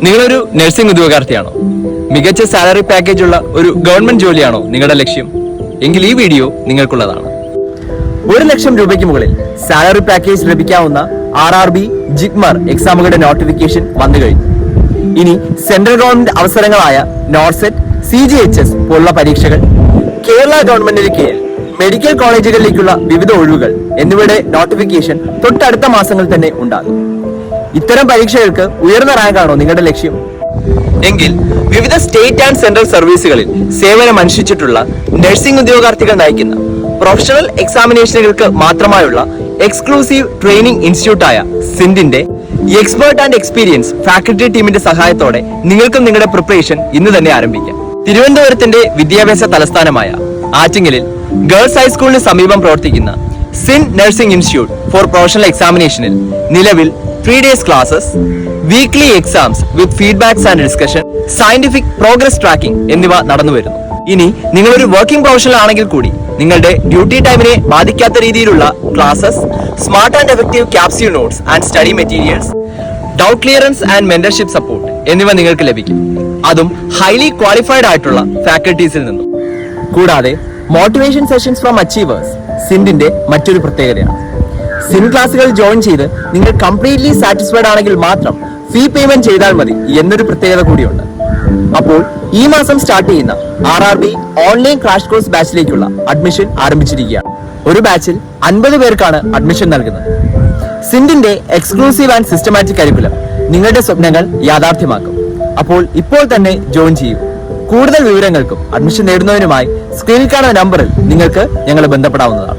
നിങ്ങളൊരു നഴ്സിംഗ് ഉദ്യോഗാർത്ഥിയാണോ? മികച്ച salary package ഉള്ള ഒരു ഗവൺമെന്റ് ജോലിയാണോ നിങ്ങളുടെ ലക്ഷ്യം? എങ്കിൽ ഈ വീഡിയോ നിങ്ങൾക്കുള്ളതാണ്. 1 ലക്ഷം രൂപയ്ക്ക് മുകളിൽ സാലറി പാക്കേജ് ലഭിക്കാവുന്ന RRB, ജിഗ്മർ എക്സാമുകളുടെ നോട്ടിഫിക്കേഷൻ വന്നു കഴിഞ്ഞു. ഇനി സെൻട്രൽ ഗവൺമെന്റ് അവസരങ്ങളായ നോർസെറ്റ്, CGHS പോലുള്ള പരീക്ഷകൾ, കേരള ഗവൺമെന്റിന് കീഴിൽ മെഡിക്കൽ കോളേജുകളിലേക്കുള്ള വിവിധ ഒഴിവുകൾ എന്നിവയുടെ നോട്ടിഫിക്കേഷൻ തൊട്ടടുത്ത മാസങ്ങളിൽ തന്നെ ഉണ്ടാകും. ഇത്തരം പരീക്ഷകൾക്ക് ഉയർന്ന റാങ്കാണോ നിങ്ങളുടെ ലക്ഷ്യം? എങ്കിൽ വിവിധ സ്റ്റേറ്റ് ആൻഡ് സെൻട്രൽ സർവീസുകളിൽ സേവനം അനുഷ്ഠിച്ചിട്ടുള്ള നഴ്സിംഗ് ഉദ്യോഗാർത്ഥികൾ നയിക്കുന്ന പ്രൊഫഷണൽ എക്സാമിനേഷനുകൾക്ക് മാത്രമായുള്ള എക്സ്ക്ലൂസീവ് ട്രെയിനിംഗ് ഇൻസ്റ്റിറ്റ്യൂട്ടായ സിൻഡിന്റെ എക്സ്പേർട്ട് ആൻഡ് എക്സ്പീരിയൻസ് ഫാക്കൽറ്റി ടീമിന്റെ സഹായത്തോടെ നിങ്ങൾക്കും നിങ്ങളുടെ പ്രിപ്പറേഷൻ ഇന്ന് തന്നെ ആരംഭിക്കാം. തിരുവനന്തപുരത്തിന്റെ വിദ്യാഭ്യാസ തലസ്ഥാനമായ ആറ്റിങ്ങലിൽ ഗേൾസ് ഹൈസ്കൂളിന് സമീപം പ്രവർത്തിക്കുന്ന സിൻ നഴ്സിംഗ് ഇൻസ്റ്റിറ്റ്യൂട്ട് ഫോർ പ്രൊഫഷണൽ എക്സാമിനേഷനിൽ നിലവിൽ 3 days ക്ലാസസ്, weekly exams with feedbacks and discussion, scientific progress tracking എന്നിവ നടന്നു വരുന്നു. ഇനി നിങ്ങളൊരു വർക്കിംഗ് പ്രൊഫഷണൽ ആണെങ്കിൽ കൂടി നിങ്ങളുടെ ഡ്യൂട്ടി ടൈമിനെ ബാധിക്കാത്ത രീതിയിലുള്ള classes, smart and effective capsule notes and study materials, doubt clearance and mentorship support എന്നിവ നിങ്ങൾക്ക് ലഭിക്കും. അതും ഹൈലി ക്വാളിഫൈഡ് ആയിട്ടുള്ള ഫാക്കൽറ്റീസിൽ നിന്നും. കൂടാതെ മോട്ടിവേഷൻ സെഷൻസ് ഫ്രം അച്ചീവേഴ്സ് സിൻഡിന്റെ മറ്റൊരു പ്രത്യേകതയാണ്. സിൻ ക്ലാസുകൾ ജോയിൻ ചെയ്ത് നിങ്ങൾ കംപ്ലീറ്റ്ലി സാറ്റിസ്ഫൈഡ് ആണെങ്കിൽ മാത്രം ഫീ പേയ്മെന്റ് ചെയ്താൽ മതി എന്നൊരു പ്രത്യേകത കൂടിയുണ്ട്. അപ്പോൾ ഈ മാസം സ്റ്റാർട്ട് ചെയ്യുന്ന RRB ഓൺലൈൻ ക്രാഷ് കോഴ്സ് ബാച്ചിലേക്കുള്ള അഡ്മിഷൻ ആരംഭിച്ചിരിക്കുകയാണ്. ഒരു ബാച്ചിൽ 50 പേർക്കാണ് അഡ്മിഷൻ നൽകുന്നത്. സിൻഡിന്റെ എക്സ്ക്ലൂസീവ് ആൻഡ് സിസ്റ്റമാറ്റിക് കരിക്കുലം നിങ്ങളുടെ സ്വപ്നങ്ങൾ യാഥാർത്ഥ്യമാക്കും. അപ്പോൾ ഇപ്പോൾ തന്നെ ജോയിൻ ചെയ്യൂ. കൂടുതൽ വിവരങ്ങൾക്കും അഡ്മിഷൻ നേടുന്നതിനുമായി സ്ക്രീനിൽ കാണുന്ന നമ്പറിൽ നിങ്ങൾക്ക് ഞങ്ങളെ ബന്ധപ്പെടാവുന്നതാണ്.